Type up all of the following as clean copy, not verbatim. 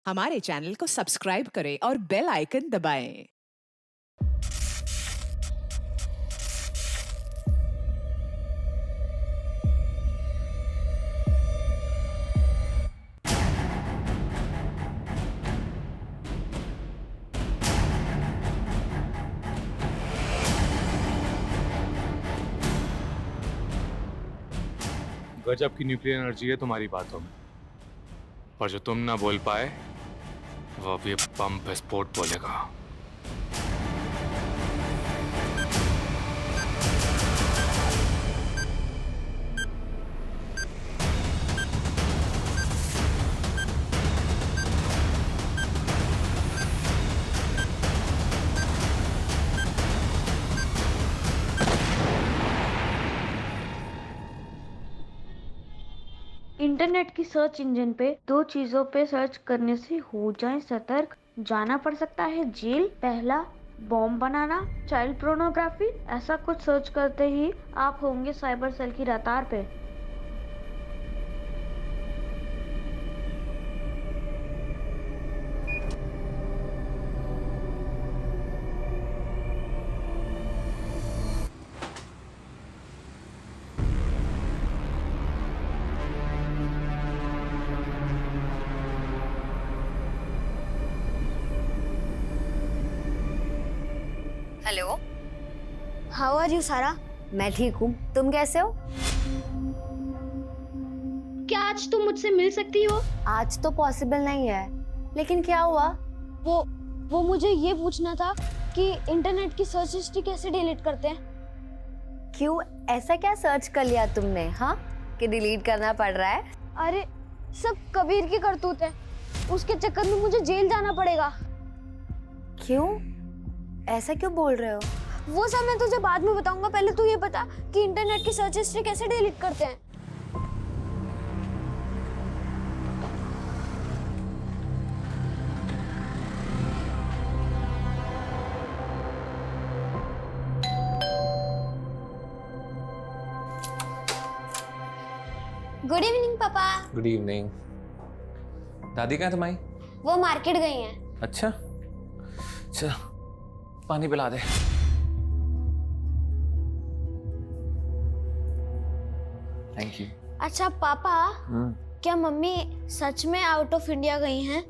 हमारे चैनल को सब्सक्राइब करें और बेल आइकन दबाएं। गजब की न्यूक्लियर एनर्जी है तुम्हारी बातों में, पर जो तुम ना बोल पाए वो अब ये बम विस्फोट बोलेगा। इंटरनेट की सर्च इंजन पे दो चीजों पे सर्च करने से हो जाए सतर्क। जाना पड़ सकता है जेल। पहला, बॉम्ब बनाना, चाइल्ड पोर्नोग्राफी। ऐसा कुछ सर्च करते ही आप होंगे साइबर सेल की रडार पे। हेलो, हाउ आर यू सारा? मैं ठीक हूँ, तुम कैसे हो? क्या आज तुम मुझसे मिल सकती हो? आज तो पॉसिबल नहीं है, लेकिन क्या हुआ? वो मुझे ये पूछना था कि इंटरनेट की सर्च हिस्ट्री कैसे डिलीट करते हैं। क्यों, ऐसा क्या सर्च कर लिया तुमने, हाँ, कि डिलीट करना पड़ रहा है? अरे सब कबीर की करतूत है, उसके चक्कर में मुझे जेल जाना पड़ेगा। क्यों, ऐसा क्यों बोल रहे हो? वो सब मैं तुझे बाद में बताऊंगा, पहले तू ये बता कि इंटरनेट की सर्च हिस्ट्री कैसे डिलीट करते हैं। गुड इवनिंग पापा। Good evening. दादी कहाँ है तुम्हारी? वो मार्केट गई हैं। अच्छा, चल पानी पिला दे। Thank you. अच्छा पापा, क्या मम्मी सच में आउट ऑफ इंडिया गई हैं?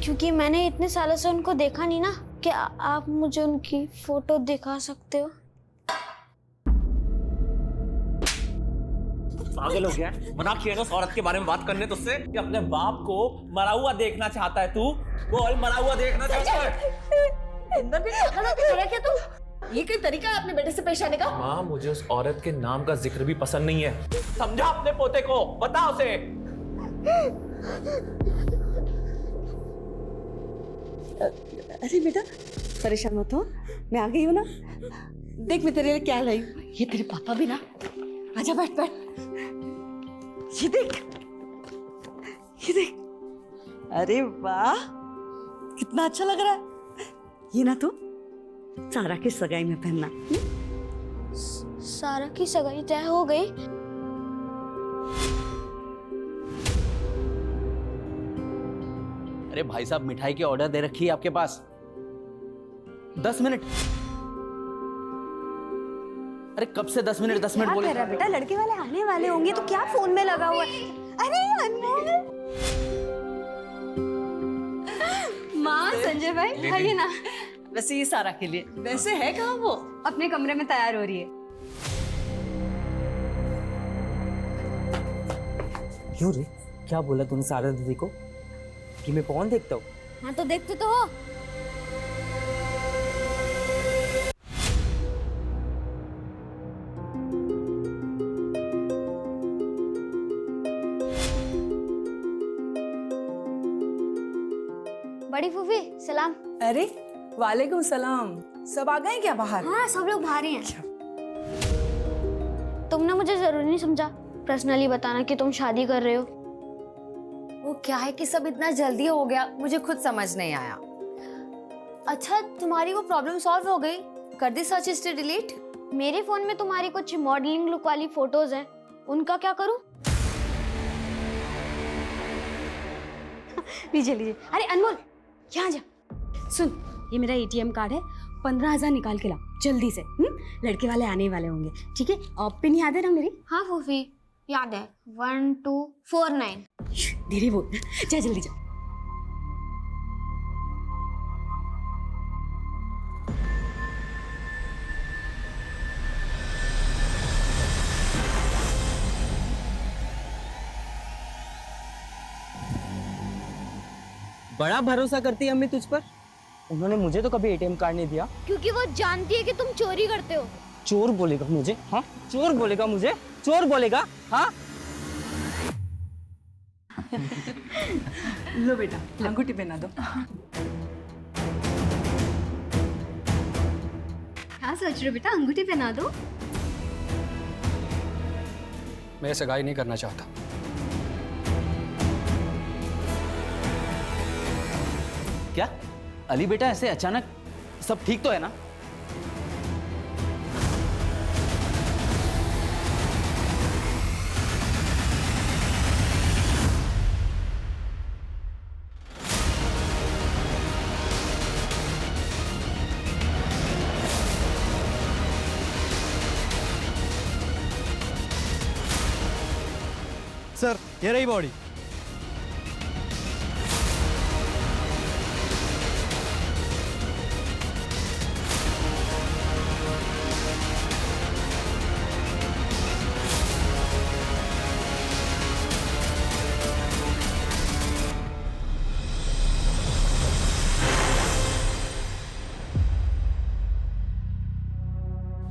क्योंकि मैंने इतने सालों से उनको देखा नहीं ना। क्या आप मुझे उनकी फोटो दिखा सकते हो? पागल हो गया है? मना किया ना उस औरत के बारे में बात करने तुझसे कि अपने बाप को मरा हुआ देखना चाहता है तू। बोल, मरा हुआ देखना चाहता है? इंदर भी पागल हो गया क्या तू? ये कोई तरीका है अपने बेटे से पेश आने का? माँ, मुझे उस औरत के नाम का जिक्र भी पसंद नहीं है। समझा अपने पोते को, बता उसे। अरे बेटा परेशान मत हो, मैं आ गई हूँ ना। देख मैं तेरे लिए क्या लाई हूँ। ये तेरे पापा भी ना। आजा बैठ बैठ। ये देख, ये देख। अरे वाह, कितना अच्छा लग रहा है। ये ना तो सारा की सगाई में पहनना। सारा की सगाई तय हो गई? अरे भाई साहब, मिठाई की ऑर्डर दे रखी है आपके पास। 10 मिनट। अरे कब से 10 मिनट 10 मिनट बोल रहा है बेटा, लड़के वाले आने वाले होंगे तो क्या फोन में लगा हुआ है? अरे अनमोल। माँ, संजय भाई आइए ना। वैसे ये सारा के लिए। वैसे है कहाँ वो? अपने कमरे में तैयार हो रही है। क्यों रे, क्या बोला तूने सारा दीदी को कि मैं कौन देखता हूँ? हाँ तो देखते तो हो। बड़ी फूफी सलाम। अरे वालेकुम सलाम। सब आ गए क्या बाहर? हाँ सब लोग बाहर ही हैं। तुमने मुझे जरूरी नहीं समझा पर्सनली बताना कि तुम शादी कर रहे हो। वो क्या है कि सब इतना जल्दी हो गया, मुझे खुद समझ नहीं आया। अच्छा, तुम्हारी वो प्रॉब्लम सॉल्व हो गई? कर दी सर्च हिस्ट्री डिलीट? मेरे फोन में तुम्हारी कुछ मॉडलिंग लुक वाली फोटोज हैं, उनका क्या करूं? लीजिए लीजिए। अरे अनमोल यहाँ जा, सुन ये मेरा ATM कार्ड है, 15,000 निकाल के ला जल्दी से। लड़के वाले आने वाले होंगे, ठीक है? और पिन याद है ना मेरी? हाँ फूफी याद है, 1249। धीरे बोल, जा जल्दी जा। बड़ा भरोसा करती है अम्मी तुझ पर। उन्होंने मुझे तो कभी ATM कार्ड नहीं दिया। क्योंकि वो जानती है कि तुम चोरी करते हो। चोर बोलेगा मुझे? हाँ, चोर बोलेगा मुझे? चोर बोलेगा? हाँ। लो बेटा, अंगूठी पहना दो। क्या सोच रहे हो बेटा, अंगूठी पहना दो। मैं सगाई नहीं करना चाहता। क्या अली बेटा, ऐसे अचानक? सब ठीक तो है ना? सर ये रही बॉडी।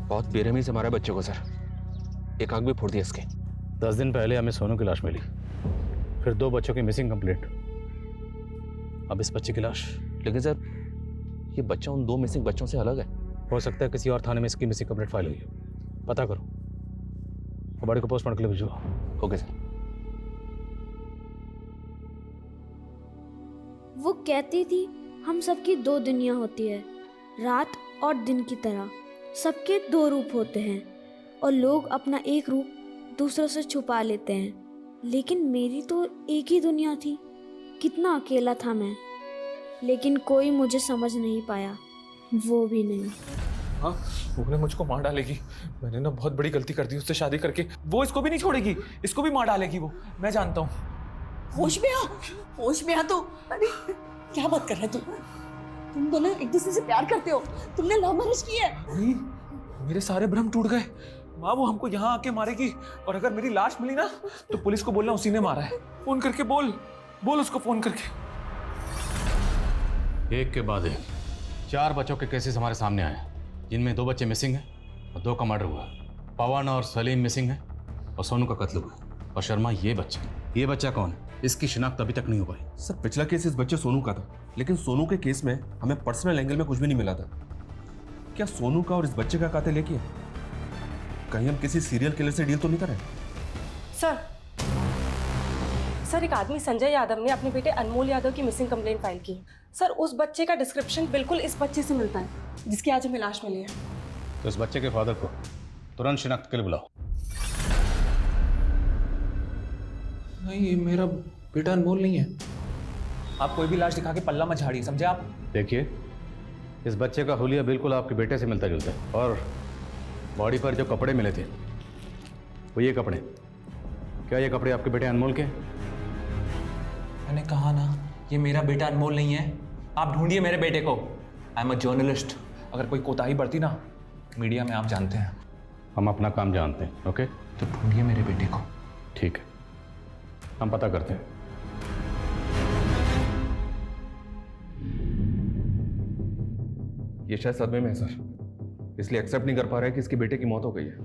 बहुत बेरहमी से मारा बच्चों को सर, एक आंख भी फोड़ दिया इसके। 10 दिन पहले हमें सोनू की लाश मिली, फिर 2 बच्चों की मिसिंग कंप्लेंट, अब इस बच्चे की लाश। लेकिन सर ये बच्चा उन 2 मिसिंग बच्चों से अलग है। हो सकता है किसी और थाने में इसकी मिसिंग कंप्लेंट फाइल हुई है, पता करो और बॉडी को पोस्टमार्टम के लिए भिजवाओ। Okay sir. वो कहती थी हम सबकी 2 दुनिया होती है, रात और दिन की तरह। सबके 2 रूप होते हैं और लोग अपना एक रूप दूसरों से छुपा लेते हैं। लेकिन मेरी तो एक ही दुनिया थी। कितना अकेला था मैं, लेकिन कोई मुझे समझ नहीं पाया, वो भी नहीं। हाँ, वो मुझको मार डालेगी। मैंने ना बहुत बड़ी गलती कर दी उससे शादी करके। वो इसको भी नहीं छोड़ेगी, इसको भी मार डालेगी वो, मैं जानता हूँ। होश में आ, होश में आ तो। अरे क्या बात कर रहे तू? तुम दोनों एक दूसरे से प्यार करते हो, तुमने लव मैरिज की है। नहीं, मेरे सारे भ्रम टूट गए। माँ वो हमको यहाँ आके मारेगी, और अगर मेरी लाश मिली ना तो पुलिस को बोलना उसी ने मारा है। फोन करके बोल उसको फोन करके। एक के बाद एक 4 बच्चों के केसेस हमारे सामने आए हैं, जिनमें 2 बच्चे मिसिंग हैं और 2 का मर्डर हुआ। पवन और सलीम मिसिंग है और सोनू का कत्ल हुआ। और शर्मा ये बच्चा कौन है, इसकी शिनाख्त अभी तक नहीं हो पाई। सर पिछला केस इस बच्चे सोनू का था, लेकिन सोनू के केस में हमें पर्सनल एंगल में कुछ भी नहीं मिला था। क्या सोनू का और इस बच्चे का कातिल एक ही है? कहीं हम किसी सीरियल किलर से डील तो नहीं कर रहे? सर एक आदमी संजय यादव ने अपने बेटे अनमोल यादव की मिसिंग कंप्लेंट फाइल की। सर उस बच्चे का डिस्क्रिप्शन बिल्कुल इस बच्चे से मिलता है जिसकी आज हमें लाश मिली है। तो इस बच्चे के फादर को तुरंत शिनाख्त के लिए बुलाओ। नहीं, ये मेरा बेटा अनमोल नहीं है। आप कोई भी लाश दिखा के पल्ला मत झाड़िए, समझे आप? देखिए, इस बच्चे का हुलिया बिल्कुल आपके बेटे से मिलता जुलता है, और बॉडी पर जो कपड़े मिले थे वो ये कपड़े, क्या ये कपड़े आपके बेटे अनमोल के? मैंने कहा ना, ये मेरा बेटा अनमोल नहीं है। आप ढूंढिए मेरे बेटे को। I am a journalist. अगर कोई कोताही बढ़ती ना मीडिया में, आप जानते हैं। हम अपना काम जानते हैं, ओके? तो ढूंढिए मेरे बेटे को। ठीक है, हम पता करते हैं। ये शायद सदमे में है सर, इसलिए एक्सेप्ट नहीं कर पा रहा है कि इसके बेटे की मौत हो गई है।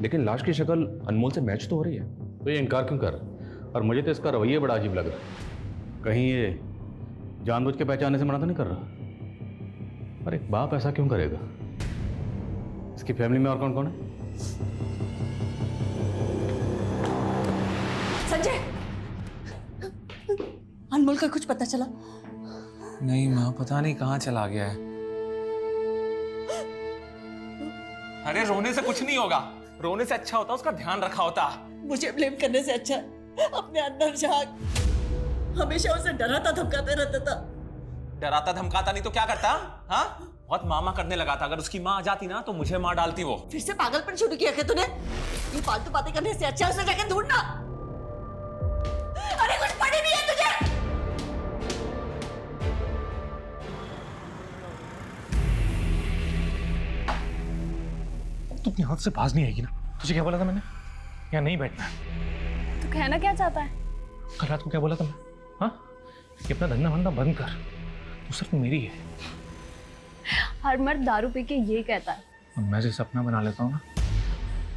लेकिन लाश की शक्ल अनमोल से मैच तो हो रही है। तो ये इनकार क्यों कर रहा है? और मुझे तो इसका रवैया बड़ा अजीब लग रहा है। कहीं ये जानबूझ के पहचानने से मना तो नहीं कर रहा? और एक बाप ऐसा क्यों करेगा? इसकी फैमिली में और कौन कौन है? संजय, अनमोल का कुछ पता चला? नहीं माँ, पता नहीं कहाँ चला गया है। अरे रोने से कुछ नहीं होगा, रोने से अच्छा होता उसका ध्यान रखा होता। मुझे ब्लेम करने से अच्छा अपने अंदर झांक। हमेशा उसे डराता धमकाते रहता था। डराता धमकाता नहीं तो क्या करता? हाँ, बहुत मामा करने लगा था। अगर उसकी माँ आ जाती ना तो मुझे मार डालती वो। फिर से पागलपन शुरू किया क्या तूने? ये फालतू बातें करने से अच्छा उसे जाके ढूंढना। अरे कुछ पड़ी नहीं है तुझे? तू अपने हाथ से बाज नहीं आएगी ना? तुझे क्या बोला था मैंने? यहाँ नहीं बैठना है। तो कहना क्या चाहता है? कल रात को क्या बोला था मैं? हाँ, ये अपना धंधा वंधा बंद कर, तू सिर्फ मेरी है। हर मर्द दारू पी के ये कहता है। और मैं जैसे सपना बना लेता हूँ ना,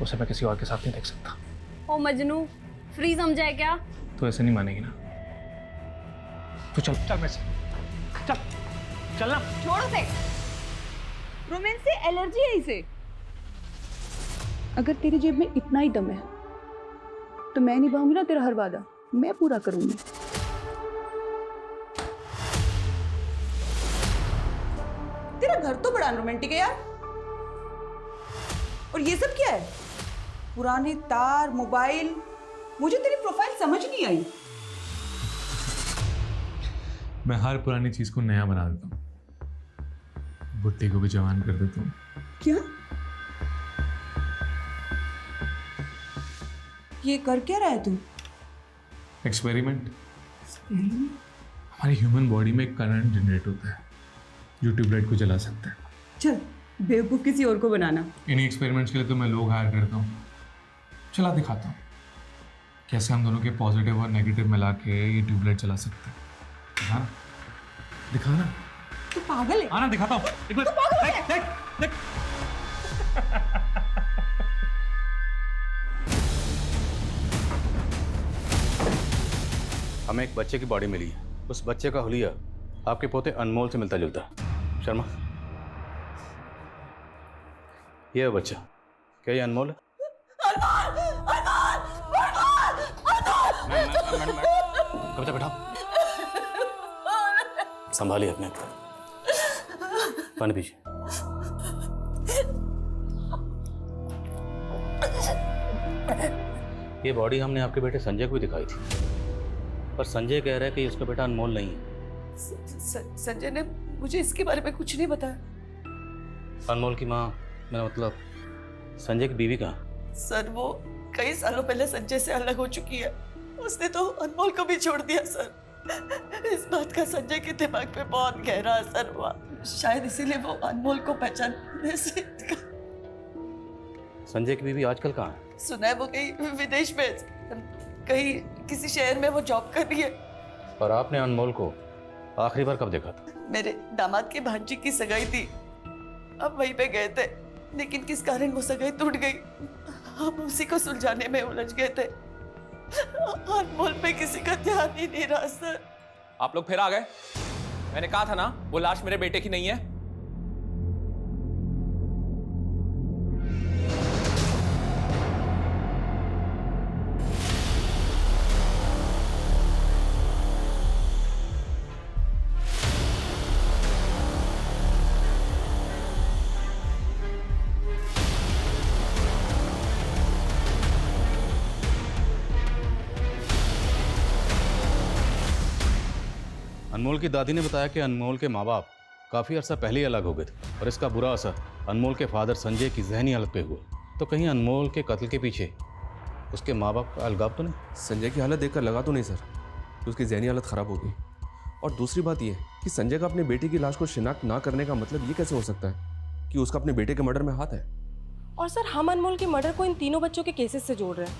उसे मैं किसी और के साथ नहीं देख सकता। ओ मजनू, फ्री समझा है क्या? तो ऐसे नहीं मानेगी ना। तू चल चल, मैं से चल चल ना। छोड़ उसे। रोमांस से एलर्जी है इसे। अगर तेरी जेब में इतना ही दम है तो मैं निभाऊंगी ना तेरा हर वादा, मैं पूरा करूंगी। तेरा घर तो बड़ा रोमांटिक है यार। और ये सब क्या है? पुराने तार, मोबाइल। मुझे तेरी प्रोफाइल समझ नहीं आई। मैं हर पुरानी चीज को नया बना देता हूँ, बुट्टी को भी जवान कर देता हूँ। क्या? ये कर क्या रहा है तू? एक्सपेरिमेंट। हमारी ह्यूमन बॉडी में करंट जनरेट होता है जो ट्यूबलाइट को जला सकता है। चल बेवकूफ किसी और को बनाना। इन्हीं एक्सपेरिमेंट्स के लिए तो मैं लोग हायर करता हूँ। चला दिखाता हूँ कैसे हम दोनों के पॉजिटिव और नेगेटिव मिला के ये ट्यूबलाइट चला सकते हैं। हाँ दिखा ना। तू पागल है। आना दिखाता हूँ। देख देख देख। हमें एक बच्चे की बॉडी मिली है। उस बच्चे का हुलिया आपके पोते अनमोल से मिलता जुलता है। शर्मा, ये है बच्चा। क्या ये अनमोल है? कविता बैठाओ, संभालिए अपने आप। पानी पीजिए। ये बॉडी हमने आपके बेटे संजय को भी दिखाई थी, पर संजय कह रहा है कि उसका बेटा अनमोल नहीं है। संजय ने मुझे इसके बारे में कुछ नहीं बताया। अनमोल की माँ, मेरा मतलब संजय की बीवी कहाँ? सर वो कई सालों पहले संजय से अलग हो चुकी है। उसने तो अनमोल को भी छोड़ दिया सर। इस बात का संजय के दिमाग पे बहुत गहरा असर हुआ। शायद इसीलिए वो अनमोल को पहचानने से संजय की बीवी आजकल कहाँ है? सुना है वो कहीं विदेश में, कहीं किसी शहर में वो जॉब कर रही है। पर आपने अनमोल को आखिरी बार कब देखा था? मेरे दामाद के भांजी की सगाई थी, अब वहीं पे गए थे, लेकिन किस कारण वो सगाई टूट गई, हम उसी को सुलझाने में उलझ गए थे। अनमोल पे किसी का ध्यान ही नहीं रहा सर। आप लोग फिर आ गए। मैंने कहा था ना वो लाश मेरे बेटे की नहीं है। अनमोल की दादी ने बताया कि अनमोल के माँ बाप काफ़ी अर्सा पहले ही अलग हो गए थे और इसका बुरा असर अनमोल के फादर संजय की जहनी हालत पे हुआ। तो कहीं अनमोल के कत्ल के पीछे उसके माँ बाप का अलगाव तो नहीं? संजय की हालत देखकर लगा तो नहीं सर कि उसकी जहनी हालत ख़राब हो गई। और दूसरी बात यह कि संजय का अपने बेटे की लाश को शिनाख्त ना करने का मतलब ये कैसे हो सकता है कि उसका अपने बेटे के मर्डर में हाथ है? और सर हम अनमोल के मर्डर को इन तीनों बच्चों के केसेस से जोड़ रहे हैं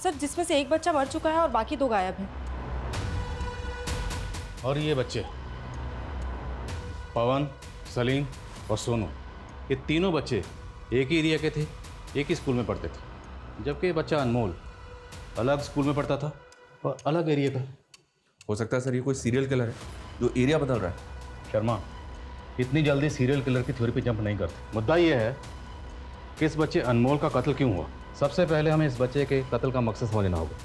सर, जिसमें से एक बच्चा मर चुका है और बाकी 2 गायब हैं। और ये बच्चे पवन, सलीम और सोनू, ये तीनों बच्चे एक ही एरिया के थे, एक ही स्कूल में पढ़ते थे, जबकि ये बच्चा अनमोल अलग स्कूल में पढ़ता था और अलग एरिया का। हो सकता है सर ये कोई सीरियल किलर है जो एरिया बदल रहा है। शर्मा, इतनी जल्दी सीरियल किलर की थ्योरी पे जंप नहीं करते। मुद्दा ये है कि इस बच्चे अनमोल का कत्ल क्यों हुआ। सबसे पहले हमें इस बच्चे के कत्ल का मकसद समझना होगा।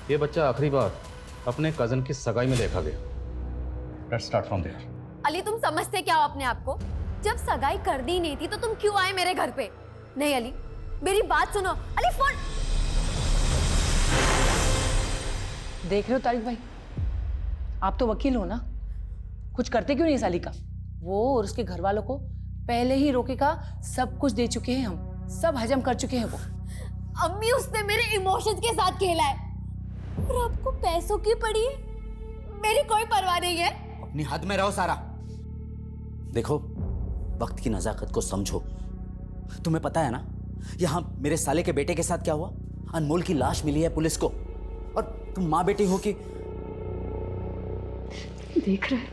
ये बच्चा आखिरी बार अपने कज़न की सगाई में देखा गया। Let's start from there. Ali तुम समझते क्या हो अपने आप को? जब सगाई कर दी नहीं थी तो तुम क्यों आए मेरे घर पे? नहीं अली, मेरी बात सुनो। अली फोन देख रहे हो तारिक भाई, आप तो वकील हो ना, कुछ करते क्यों नहीं साली का? वो और उसके घर वालों को पहले ही रोके का सब कुछ दे चुके हैं हम, सब हजम कर चुके हैं वो। अम्मी उसने मेरे इमोशंस के साथ खेला है और आपको पैसों की पड़ी है, मेरी कोई परवाह नहीं है। अपनी हद में रहो सारा। देखो, वक्त की नजाकत को समझो। तुम्हें पता है ना यहाँ मेरे साले के बेटे के साथ क्या हुआ? अनमोल की लाश मिली है पुलिस को, और तुम माँ बेटी हो कि देख रहे हैं,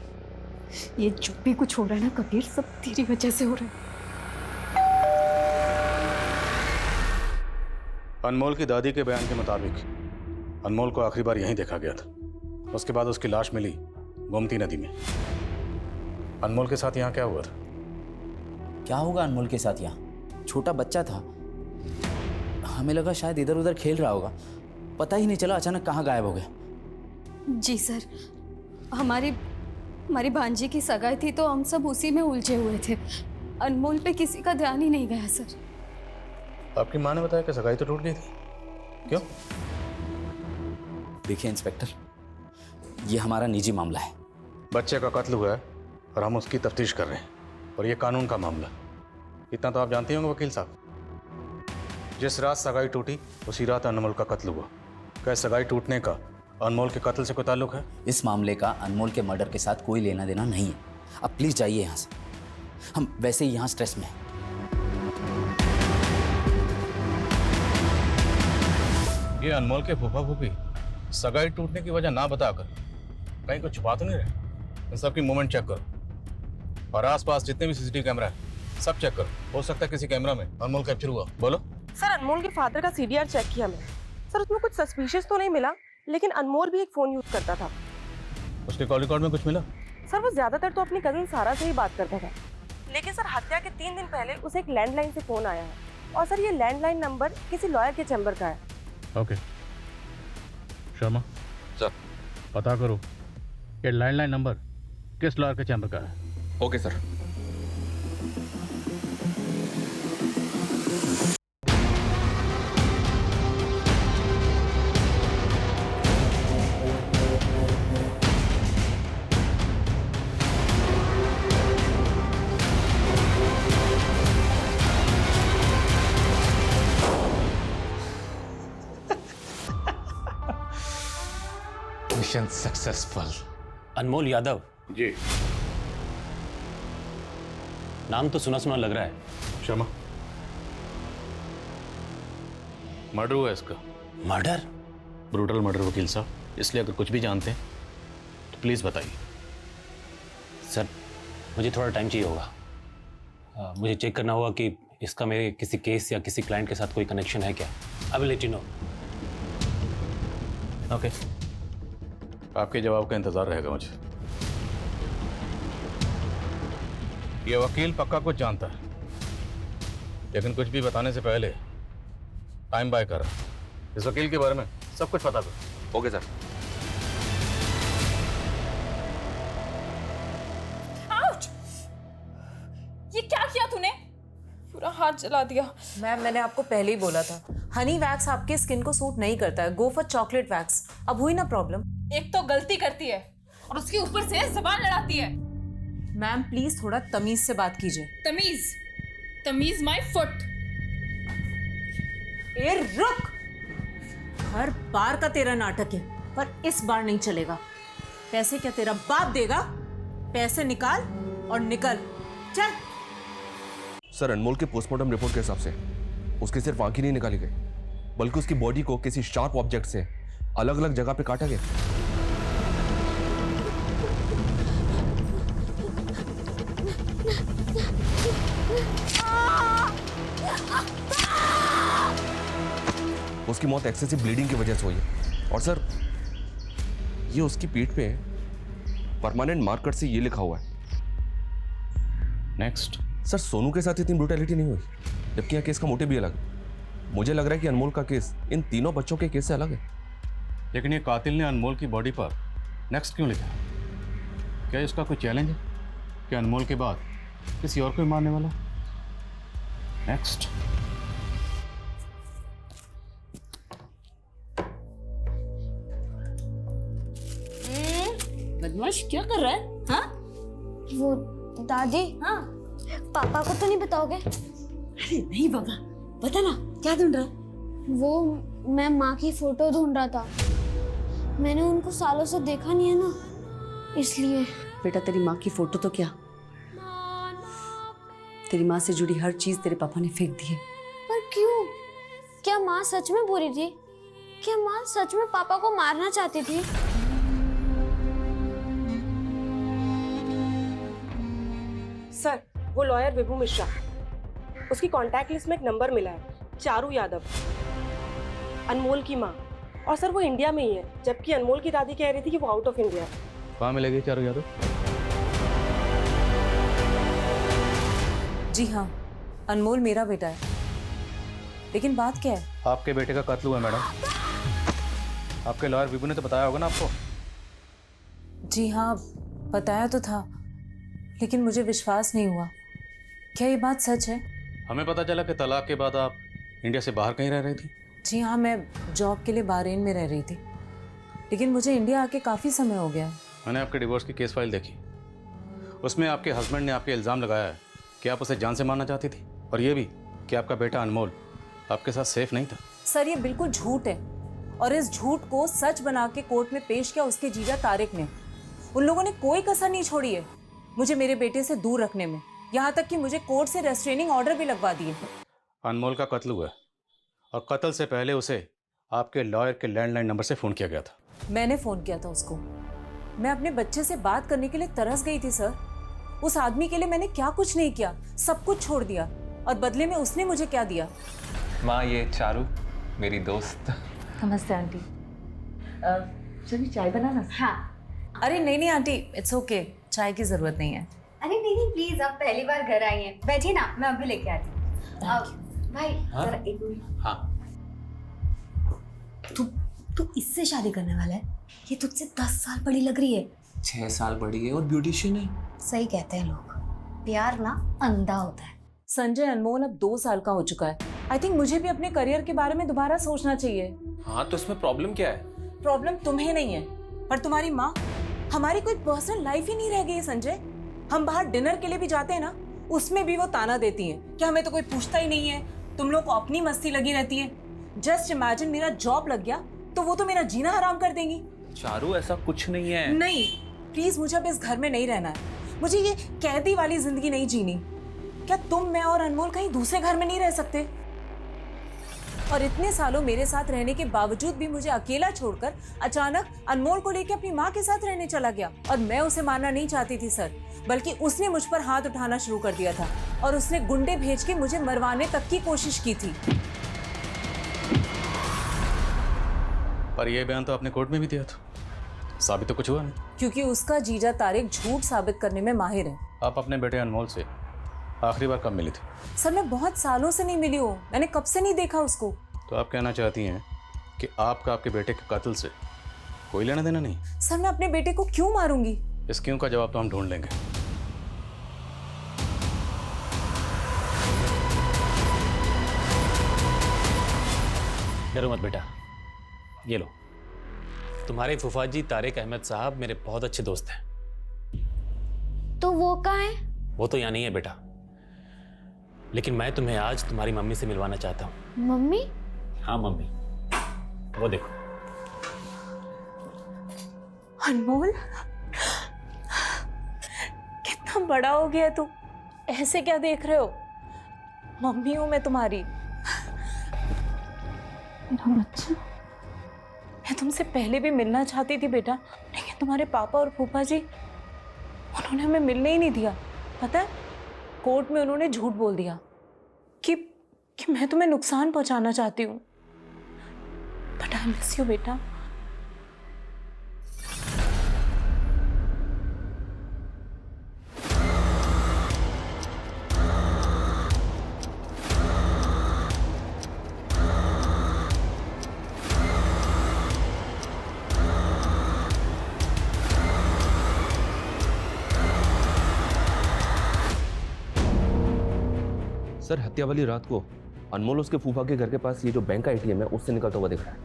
ये जो भी कुछ हो रहा है ना कबीर, सब तेरी वजह से हो रहा है। अनमोल की दादी के बयान के मुताबिक अनमोल को आखिरी बार यहीं देखा गया था। उसके बाद उसकी लाश मिली गोमती नदी में। अनमोल के साथ यहाँ क्या हुआ था? क्या होगा अनमोल के साथ? यहाँ छोटा बच्चा था, हमें लगा शायद इधर उधर खेल रहा होगा, पता ही नहीं चला अचानक कहाँ गायब हो गया। जी सर, हमारी भांजी की सगाई थी तो हम सब उसी में उलझे हुए थे। अनमोल पे किसी का ध्यान ही नहीं गया सर। आपकी माँ ने बताया कि सगाई तो टूट गई थी, क्यों? देखिए इंस्पेक्टर, ये हमारा निजी मामला है। बच्चे का कत्ल हुआ है और हम उसकी तफ्तीश कर रहे हैं, और ये कानून का मामला। इतना तो आप जानते होंगे वकील साहब, जिस रात सगाई टूटी उसी रात अनमोल का कत्ल हुआ। क्या सगाई टूटने का अनमोल के कत्ल से कोई ताल्लुक है? इस मामले का अनमोल के मर्डर के साथ कोई लेना देना नहीं है। अब प्लीज जाइए यहाँ से, हम वैसे ही यहाँ स्ट्रेस में हैं। ये अनमोल के फूफा फूफी सगाई टूटने की वजह ना बताकर कहीं कुछ छुपा तो नहीं रहे? इन सबकी मूवमेंट चेक करो, और आसपास जितने भी सीसीटीवी कैमरा है सब चेक करो। हो सकता है किसी कैमरा में अनमोल कैप्चर हुआ। बोलो सर, अनमोल के फादर का सीडीआर चेक किया मैंने सर, उसमें कुछ सस्पिशियस तो नहीं मिला, लेकिन अनमोल भी एक फोन यूज करता था। उसके कॉल रिकॉर्ड में कुछ मिला? सर, वो ज्यादातर तो अपनी कजिन सारा से ही बात करता था, लेकिन सर हत्या के 3 दिन पहले उसे एक लैंडलाइन से फोन आया है, और सर ये लैंडलाइन नंबर किसी लॉयर के चैम्बर का है। ओके शर्मा सर, पता करो ये लैंडलाइन नंबर किस लॉयर के चैम्बर का है। Okay sir. Mission successful. Anmol Yadav ji, नाम तो सुना सुना लग रहा है। शर्मा, मर्डर हुआ इसका। मर्डर? ब्रूटल मर्डर वकील साहब, इसलिए अगर कुछ भी जानते हैं तो प्लीज बताइए। सर, मुझे थोड़ा टाइम चाहिए होगा। मुझे चेक करना होगा कि इसका मेरे किसी केस या किसी क्लाइंट के साथ कोई कनेक्शन है क्या। I will let you know. Okay, आपके जवाब का इंतजार रहेगा मुझे। ये वकील पक्का कुछ जानता है, लेकिन कुछ भी बताने से पहले टाइम बाय कर। इस वकील के बारे में सब कुछ पता करो। Okay sir. ये क्या किया तूने? पूरा हाथ जला दिया। मैम, मैंने आपको पहले ही बोला था, हनी वैक्स आपके स्किन को सूट नहीं करता है। Go for chocolate wax. अब हुई ना प्रॉब्लम? एक तो गलती करती है और उसके ऊपर से जबान लड़ाती है। मैम प्लीज थोड़ा तमीज से बात कीजिए। तमीज? तमीज माय फुट। ए रुक! हर बार का तेरा नाटक है, पर इस बार नहीं चलेगा। पैसे क्या तेरा बाप देगा? पैसे निकाल और निकल। चल। सर, अनमोल के पोस्टमार्टम रिपोर्ट के हिसाब से उसकी सिर्फ आंखें नहीं निकाली गई, बल्कि उसकी बॉडी को किसी शार्प ऑब्जेक्ट से अलग अलग जगह पे काटा गया। उसकी मौत एक्सेसिव ब्लीडिंग की वजह से हुई है। और सर, ये उसकी पीठ पे परमानेंट मार्कर से ये लिखा हुआ है। नेक्स्ट। सर, सोनू के साथ इतनी ब्रूटैलिटी नहीं हुई, जबकि यह केस का मोटिव भी अलग है। मुझे लग रहा है कि अनमोल का केस इन तीनों बच्चों के केस से अलग है। लेकिन ये कातिल ने अनमोल की बॉडी पर नेक्स्ट क्यों लिखा? क्या इसका कोई चैलेंज है कि अनमोल के बाद किसी और को मारने वाला? नेक्स्ट। हर्ष क्या कर रहा है? हाँ? वो दादी, हाँ? पापा को तो नहीं बताओगे? अरे नहीं बाबा, बता ना क्या ढूंढ रहा? वो मैं माँ की फोटो ढूंढ रहा था। मैंने उनको सालों से देखा नहीं है ना, इसलिए। बेटा तेरी माँ की फोटो तो क्या, तेरी माँ से जुड़ी हर चीज तेरे पापा ने फेंक दी है। पर क्यों? क्या माँ सच में बुरी थी? क्या माँ सच में पापा को मारना चाहती थी? सर, वो लॉयर विभू मिश्रा, उसकी कांटेक्ट लिस्ट में एक नंबर मिला है, चारू यादव, अनमोल की माँ। और सर वो इंडिया में ही है, जबकि अनमोल की दादी कह रही थी कि वो आउट ऑफ इंडिया है। कहाँ मिलेगी चारू यादव? जी हाँ, अनमोल मेरा बेटा है। लेकिन बात क्या है? आपके बेटे का कत्ल हुआ है मैडम। आपके लॉयर विभू ने तो बताया होगा ना आपको? जी हाँ, बताया तो था, लेकिन मुझे विश्वास नहीं हुआ। क्या ये बात सच है? हमें पता चला कि तलाक के बाद आप इंडिया से बाहर कहीं रह रही थी। जी हाँ, मैं जॉब के लिए बहरीन में रह रही थी, लेकिन मुझे इंडिया आके काफ़ी समय हो गया। मैंने आपके डिवोर्स की केस फाइल देखी, उसमें आपके हस्बैंड ने आपके इल्ज़ाम लगाया है कि आप उसे जान से मारना चाहती थी, और ये भी कि आपका बेटा अनमोल आपके साथ सेफ नहीं था। सर ये बिल्कुल झूठ है, और इस झूठ को सच बना के कोर्ट में पेश किया उसके जीजा तारिक ने। उन लोगों ने कोई कसर नहीं छोड़ी है मुझे मेरे बेटे से दूर रखने में, यहाँ तक कि मुझे कोर्ट से रेस्ट्रेनिंग ऑर्डर भी लगवा दिए। अनमोल का कत्ल हुआ है, और कत्ल से पहले उसे आपके लॉयर के लैंडलाइन नंबर से फ़ोन किया गया था। मैंने फ़ोन किया था उसको। मैं अपने बच्चे से बात करने के लिए तरस गई थी सर। उस आदमी के लिए मैंने क्या कुछ नहीं किया, सब कुछ छोड़ दिया, और बदले में उसने मुझे क्या दिया? माँ, ये चारू मेरी दोस्त। नमस्ते आंटी। चलिए चाय बनाना। हाँ। अरे नहीं नहीं आंटी, इट्स ओके, चाय की ज़रूरत नहीं है। अरे नहीं प्लीज, आप पहली बार घर आई हैं, बैठिए ना, मैं अभी लेके आती हूँ। भाई जरा एक मिनट। हाँ। तू इससे शादी करने वाला है? ये तुझसे 10 साल बड़ी लग रही है। 6 साल बड़ी है और ब्यूटिशियन है। सही कहते हैं लोग, प्यार ना अंधा होता है। संजय अनमोल अब 2 साल का हो चुका है। आई थिंक मुझे भी अपने करियर के बारे में दोबारा सोचना चाहिए। हाँ, तो इसमें प्रॉब्लम क्या है? प्रॉब्लम तुम्हें नहीं है, पर तुम्हारी माँ। हमारी कोई पर्सनल लाइफ ही नहीं रह गई है संजय। हम बाहर डिनर के लिए भी जाते हैं ना, उसमें भी वो ताना देती हैं कि हमें तो कोई पूछता ही नहीं है, तुम लोग को अपनी मस्ती लगी रहती है। जस्ट इमेजिन मेरा जॉब लग गया तो वो तो मेरा जीना हराम कर देंगी। चारू, ऐसा कुछ नहीं है। नहीं, प्लीज मुझे अब इस घर में नहीं रहना है। मुझे ये कैदी वाली जिंदगी नहीं जीनी। क्या तुम, मैं और अनमोल कहीं दूसरे घर में नहीं रह सकते? और इतने सालों मेरे साथ रहने के बावजूद भी मुझे अकेला छोड़कर अचानक अनमोल को लेकर अपनी माँ के साथ रहने चला गया। और मैं उसे मारना नहीं चाहती थी सर, बल्कि उसने मुझ पर हाथ उठाना शुरू कर दिया था, और उसने गुंडे भेज के मुझे मरवाने तक की कोशिश की थी। पर यह बयान तो आपने कोर्ट में भी दिया था, साबित तो कुछ हुआ नहीं। क्योंकि उसका जीजा तारिक झूठ साबित करने में माहिर है। आप अपने बेटे अनमोल से आखिरी बार कब मिली थी? सर मैं बहुत सालों से नहीं मिली हूँ, मैंने कब से नहीं देखा उसको। तो आप कहना चाहती हैं कि आपका आपके बेटे के कत्ल से कोई लेना देना नहीं? सर मैं अपने बेटे को क्यों मारूंगी? इस क्यों का जवाब तो हम ढूंढ लेंगे। डरो मत बेटा, ये लो। तुम्हारे फूफाजी तारिक अहमद साहब मेरे बहुत अच्छे दोस्त हैं। तो वो कहाँ है? वो तो यहाँ नहीं है बेटा, लेकिन मैं तुम्हें आज तुम्हारी मम्मी से मिलवाना चाहता हूँ। मम्मी? हाँ मम्मी, वो देखो। अनमोल, कितना बड़ा हो गया तू, ऐसे क्या देख रहे हो? मम्मी हूं मैं तुम्हारी। मेरा बच्चा, मैं तुमसे पहले भी मिलना चाहती थी बेटा, लेकिन तुम्हारे पापा और फूफा जी, उन्होंने हमें मिलने ही नहीं दिया। पता है, कोर्ट में उन्होंने झूठ बोल दिया कि मैं तुम्हें नुकसान पहुंचाना चाहती हूँ। बट आई मिस यू बेटा। सर, हत्या वाली रात को अनमोल उसके फूफा के घर के पास ये जो बैंक का एटीएम है उससे निकलता हुआ दिख रहा है।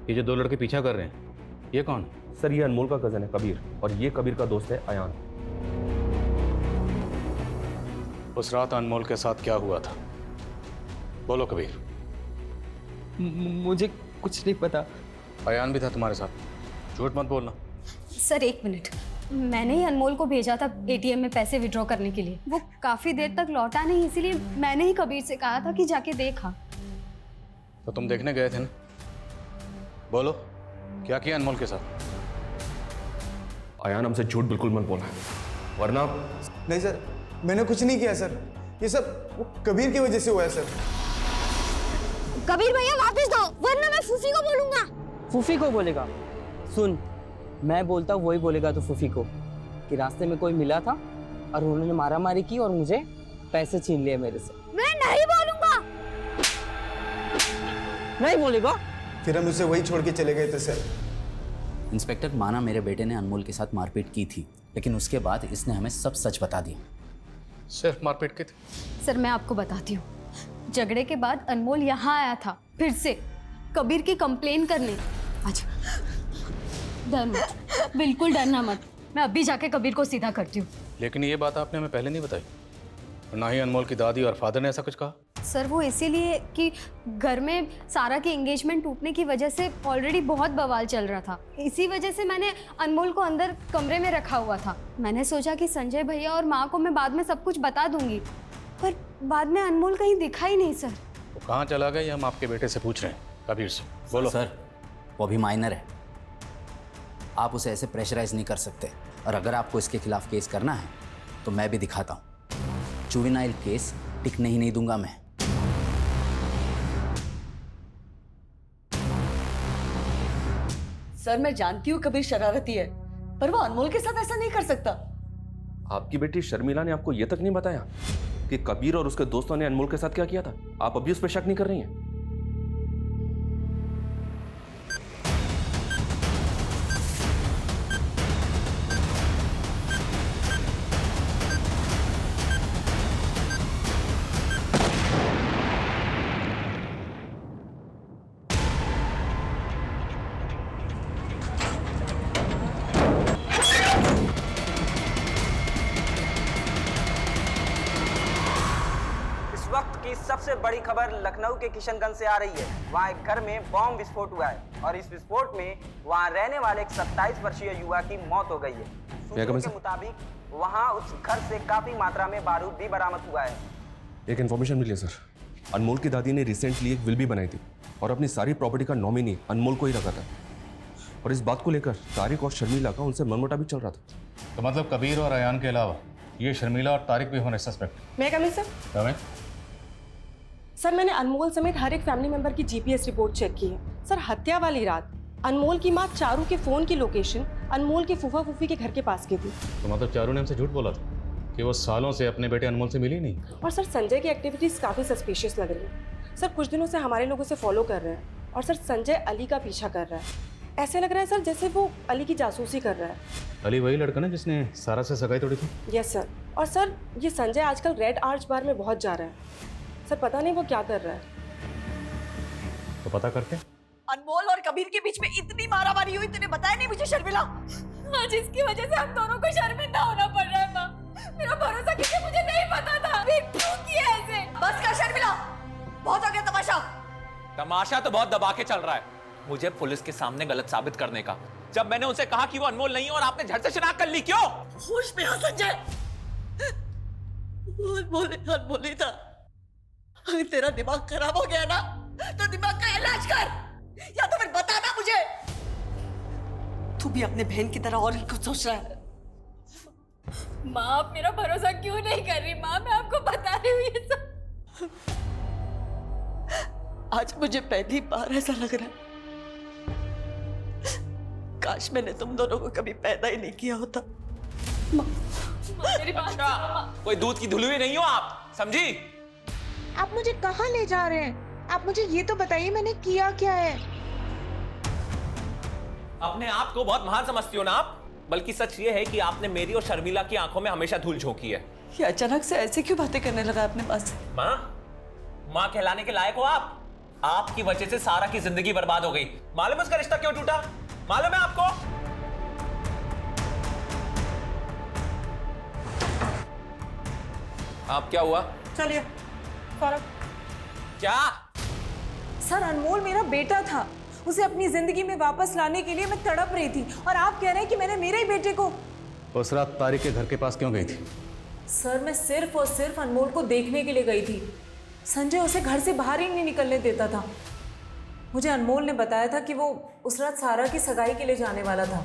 ये जो 2 लड़के पीछा कर रहे हैं, ये कौन? सर ये अनमोल का कजन है कबीर, और ये कबीर का दोस्त है अयान। उस रात अनमोल के साथ क्या हुआ था? बोलो कबीर। मुझे कुछ नहीं पता। अयान भी था तुम्हारे साथ? झूठ मत बोलना। सर 1 मिनट, मैंने ही अनमोल को भेजा था एटीएम में पैसे विड्रॉ करने के लिए। वो काफी देर तक लौटा नहीं, इसीलिए मैंने ही कबीर से कहा था कि जाके देखा। तो तुम देखने गए थे ना? बोलो क्या किया अनमोल के साथ? अयान हमसे झूठ बिल्कुल मत बोलना, वरना। नहीं सर, मैंने कुछ नहीं किया सर। ये सब वो कबीर की वजह से हुआ है सर। कबीर भैया वापस दो, वरना मैं फूफी को बोलूंगा। फूफी को बोलेगा? सुन, मैं बोलता हूँ वही बोलेगा तो फूफी को कि रास्ते में कोई मिला था और उन्होंने मारामारी की और मुझे पैसे छीन लिए मेरे से। मैं नहीं बोलूंगा। नहीं बोलेगा? फिर हम उसे वही छोड़ के चले गए थे सर। इंस्पेक्टर, माना मेरे बेटे ने अनमोल के साथ मारपीट की थी, लेकिन उसके बाद इसने हमें सब सच बता दिया। सिर्फ मारपीट की थी? सर मैं आपको बताती हूँ, झगड़े के बाद अनमोल यहाँ आया था फिर से कबीर की कंप्लेन करने। अच्छा डर मत, बिल्कुल डरना मत, मैं अभी जाके कबीर को सीधा करती हूँ। लेकिन ये बात आपने हमें पहले नहीं बताई, और ना ही अनमोल की दादी और फादर ने ऐसा कुछ कहा। सर वो इसीलिए कि घर में सारा की एंगेजमेंट टूटने की वजह से ऑलरेडी बहुत बवाल चल रहा था। इसी वजह से मैंने अनमोल को अंदर कमरे में रखा हुआ था। मैंने सोचा कि संजय भैया और माँ को मैं बाद में सब कुछ बता दूंगी, पर बाद में अनमोल कहीं दिखा ही नहीं। सर वो कहाँ चला गया ये हम आपके बेटे से पूछ रहे हैं, कबीर से। बोलो। सर वो अभी माइनर है, आप उसे ऐसे प्रेशराइज नहीं कर सकते, और अगर आपको इसके खिलाफ केस करना है तो मैं भी दिखाता हूँ। जुवेनाइल केस टिकने ही नहीं दूंगा मैं। सर मैं जानती हूँ कबीर शरारती है, पर वो अनमोल के साथ ऐसा नहीं कर सकता। आपकी बेटी शर्मिला ने आपको यह तक नहीं बताया कि कबीर और उसके दोस्तों ने अनमोल के साथ क्या किया था? आप अभी उस पर शक नहीं कर रही हैं? सबसे बड़ी खबर लखनऊ के किशनगंज से आ रही है। वहाँ एक घर में बॉम्ब विस्फोट हुआ है और इस विस्फोट में वहाँ रहने वाले एक 27 वर्षीय युवा की मौत हो गई है। सूत्रों के मुताबिक वहाँ उस घर से काफी मात्रा में बारूद भी बरामद हुआ है। एक इन्फॉर्मेशन मिली है सर, अनमोल की दादी ने रिसेंटली एक विल भी बनाई थी और अपनी सारी प्रॉपर्टी का नॉमिनी अनमोल को ही रखा था, और इस बात को लेकर तारिक और शर्मिला का उनसे मनमुटाव भी चल रहा था। तो मतलब कबीर और अयान के अलावा ये शर्मिला और तारिक भी होने सस्पेक्ट? मैं कमिंग सर। सर मैंने अनमोल समेत हर एक फैमिली मेंबर की जीपीएस रिपोर्ट चेक की है। सर हत्या वाली रात अनमोल की मां चारू के फोन की लोकेशन अनमोल के फूफा फूफी के घर के पास की थी। तो मतलब चारू ने हमसे झूठ बोला था कि वो सालों से अपने बेटे अनमोल से मिली नहीं? और सर संजय की एक्टिविटीज काफी सस्पिशियस लग रही है। सर कुछ दिनों से हमारे लोगों से फॉलो कर रहे हैं, और सर संजय अली का पीछा कर रहा है। ऐसे लग रहा है सर जैसे वो अली की जासूसी कर रहा है। अली वही लड़का ना जिसने सारा से सगाई तोड़ी थी? Yes sir. और सर ये संजय आजकल रेड आर्च बार में बहुत जा रहा है। सर पता नहीं वो क्या कर रहा है। तो पता करते। अनमोल और कबीर के बीच में इतनी मारामारी हुई, तूने बताया नहीं मुझे शर्मिला? आज इसकी वजह से हम दोनों को शर्मिंदा होना पड़ रहा है माँ। मेरा भरोसा किसी मुझे नहीं पता था। क्यों किया ऐसे? बस कर शर्मिला, बहुत हो गया तमाशा। तमाशा तो बहुत दबा के चल रहा है मुझे पुलिस के सामने गलत साबित करने का। जब मैंने उनसे कहा कि वो अनमोल नहीं है और आपने झट से शिनाख्त कर ली, क्यों? होश में हो संजय, अनमोल ही था। अगर तेरा दिमाग खराब हो गया ना तो दिमाग का इलाज कर, या तो फिर बता ना मुझे। तू भी अपने बहन की तरह और ही कुछ सोच रहा है। माँ आप मेरा भरोसा क्यों नहीं कर रही? माँ मैं आपको बता रही हूँ ये सब। आज मुझे पहली बार ऐसा लग रहा है काश मैंने तुम दोनों को कभी पैदा ही नहीं किया होता। मेरी बात कोई दूध की धुलुई नहीं हो आप, समझी? आप मुझे कहाँ ले जा रहे हैं? आप मुझे ये तो बताइए मैंने किया क्या है? अपने आप को बहुत महान समझती हो ना आप, बल्कि सच ये है कि आपने मेरी और शर्मिला की आंखों में हमेशा धूल झोंकी है। ये अचानक से ऐसे क्यों बातें करने लगा अपने पास? माँ कहलाने के लायक हो आप। आपकी वजह से सारा की जिंदगी बर्बाद हो गई। मालूम उसका रिश्ता क्यों टूटा? मालूम है आपको? आप क्या हुआ? चलिए फौरन। क्या? सर अनमोल मेरा बेटा था, उसे अपनी जिंदगी में वापस लाने के लिए मैं तड़प रही थी और आप कह रहे हैं कि मैंने मेरे ही बेटे को। उस रात तारिक के घर के पास क्यों गई थी? सर मैं सिर्फ और सिर्फ अनमोल को देखने के लिए गई थी। संजय उसे घर से बाहर ही नहीं निकलने देता था। मुझे अनमोल ने बताया था कि वो उस रात सारा की सगाई के लिए जाने वाला था।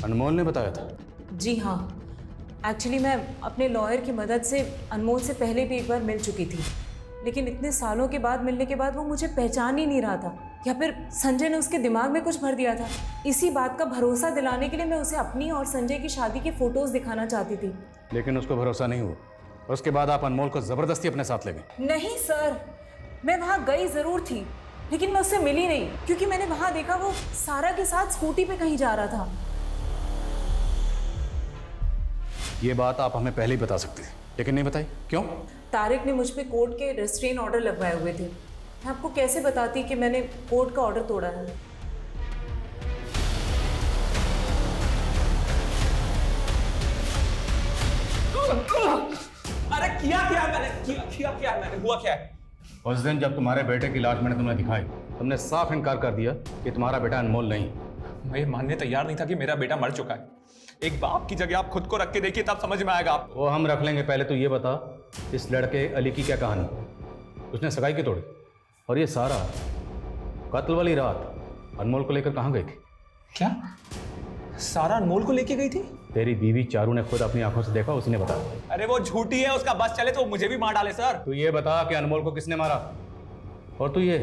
अनमोल ने बताया था? जी हाँ, एक्चुअली मैं अपने लॉयर की मदद से अनमोल से पहले भी एक बार मिल चुकी थी, लेकिन इतने सालों के बाद मिलने के बाद वो मुझे पहचान ही नहीं रहा था, या फिर संजय ने उसके दिमाग में कुछ भर दिया था। इसी बात का भरोसा दिलाने के लिए मैं उसे अपनी और संजय की शादी की फोटोज दिखाना चाहती थी। लेकिन उसको भरोसा नहीं हुआ। उसके बाद आप अनमोल को जबरदस्ती अपने साथ ले गए। नहीं सर, मैं वहाँ गई जरूर थी, लेकिन मैं उससे मिली नहीं, क्योंकि मैंने वहाँ देखा वो सारा के साथ स्कूटी पे कहीं जा रहा था। ये बात आप हमें पहले ही बता सकते थे, लेकिन नहीं बताई, क्यों? तारिक ने मुझ पे कोर्ट के रेस्ट्रेन ऑर्डर लगवाए हुए थे। मैं आपको कैसे बताती कि मैंने कोर्ट का ऑर्डर तोड़ा है? अरे किया क्या मैंने? किया मैंने? हुआ क्या है? उस दिन जब तुम्हारे बेटे की लाश मैंने तुम्हें दिखाई, तुमने साफ इनकार कर दिया कि तुम्हारा बेटा अनमोल नहीं। मैं ये मानने तैयार नहीं था कि मेरा बेटा मर चुका है। एक बाप की जगह आप खुद को रख के देखिए, तब समझ में आएगा आपको। वो हम रख लेंगे, पहले तो ये बता, इस लड़के अली की क्या कहानी? उसने सगाई की तोड़ी, और ये सारा कत्ल वाली रात अनमोल को लेकर कहाँ गई थी? क्या सारा अनमोल को लेके गई थी? तेरी बीवी चारू ने खुद अपनी आंखों से देखा, उसने बताया। अरे वो झूठी है, उसका बस चले तो मुझे भी मार डाले सर। तू ये बता कि अनमोल को किसने मारा, और तू ये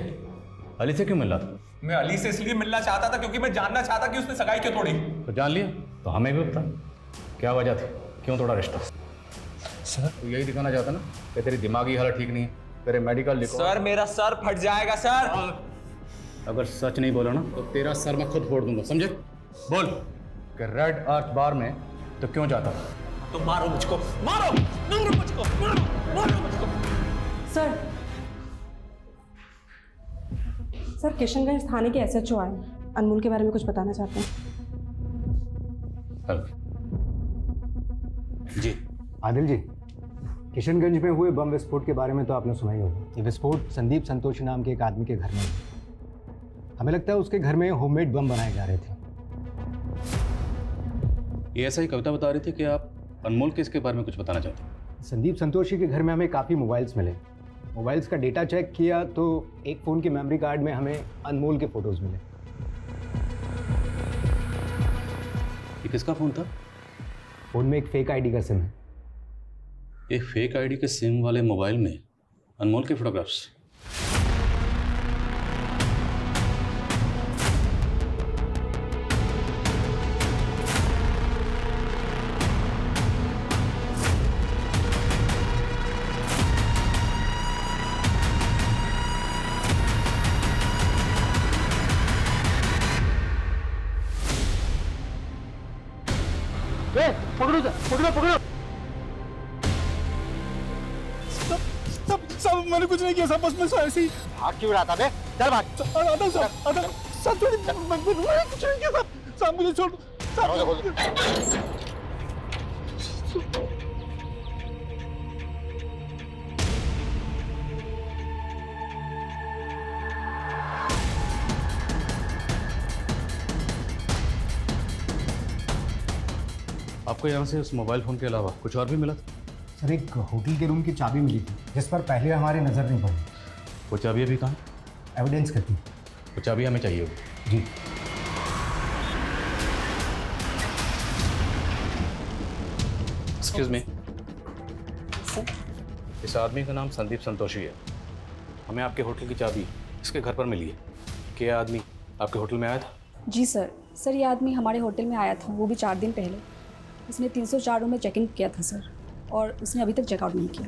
अली से क्यों मिल रहा था? मैं अली से इसलिए मिलना चाहता था क्योंकि मैं जानना चाहता कि उसने सगाई क्यों तोड़ी। तो जान लिया, तो हमें भी बता क्या वजह थी, क्यों तोड़ा रिश्ता? सर तू यही दिखाना चाहता ना कि तेरी दिमागी हालत ठीक नहीं है, तेरे मेडिकल रिकॉर्ड। सर मेरा सर फट जाएगा सर। अगर सच नहीं बोला ना तो तेरा सर मैं खुद फोड़ दूंगा, समझे? बोल कि रेड अर्थ बार में तो क्यों जाता था? तो मारो मुझको, मारो मुझको, मारो मुझको। सर किशनगंज थाने के SHO आए, अनमोल के बारे में कुछ बताना चाहते हैं। जी आदिल जी, किशनगंज में हुए बम विस्फोट के बारे में तो आपने सुना ही होगा। ये विस्फोट संदीप संतोषी नाम के एक आदमी के घर में हुआ। हमें लगता है उसके घर में होममेड बम बनाए जा रहे थे। ये ऐसा ही कविता बता रही थी कि आप अनमोल के इसके बारे में कुछ बताना चाहते हैं। संदीप संतोषी के घर में हमें काफ़ी मोबाइल्स मिले। मोबाइल्स का डेटा चेक किया तो एक फ़ोन के मेमोरी कार्ड में हमें अनमोल के फ़ोटोज़ मिले। ये किसका फ़ोन था? फ़ोन में एक फेक आईडी का सिम है। एक फेक आईडी के सिम वाले मोबाइल में अनमोल के फोटोग्राफ्स। पकड़ो। सब मैंने कुछ नहीं किया, सब बस मैं ऐसे ही भाग क्यों रहा था बे? चल भाग। सब थोड़ी मैंने कुछ नहीं किया सब मुझे छोड़। आपको यहाँ से उस मोबाइल फ़ोन के अलावा कुछ और भी मिला था? सर एक होटल के रूम की चाबी मिली थी जिस पर पहले हमारी नज़र नहीं पड़ी। वो चाबी अभी कहाँ? एविडेंस करती। वो चाबी हमें चाहिए होगी। जी। एक्सक्यूज मी, इस आदमी का नाम संदीप संतोषी है। हमें आपके होटल की चाबी इसके घर पर मिली है। क्या आदमी आपके होटल में आया था? जी सर। सर ये आदमी हमारे होटल में आया था, वो भी 4 दिन पहले। उसने 304 रूम में चेक इन किया था सर, और उसने अभी तक चेकआउट नहीं किया।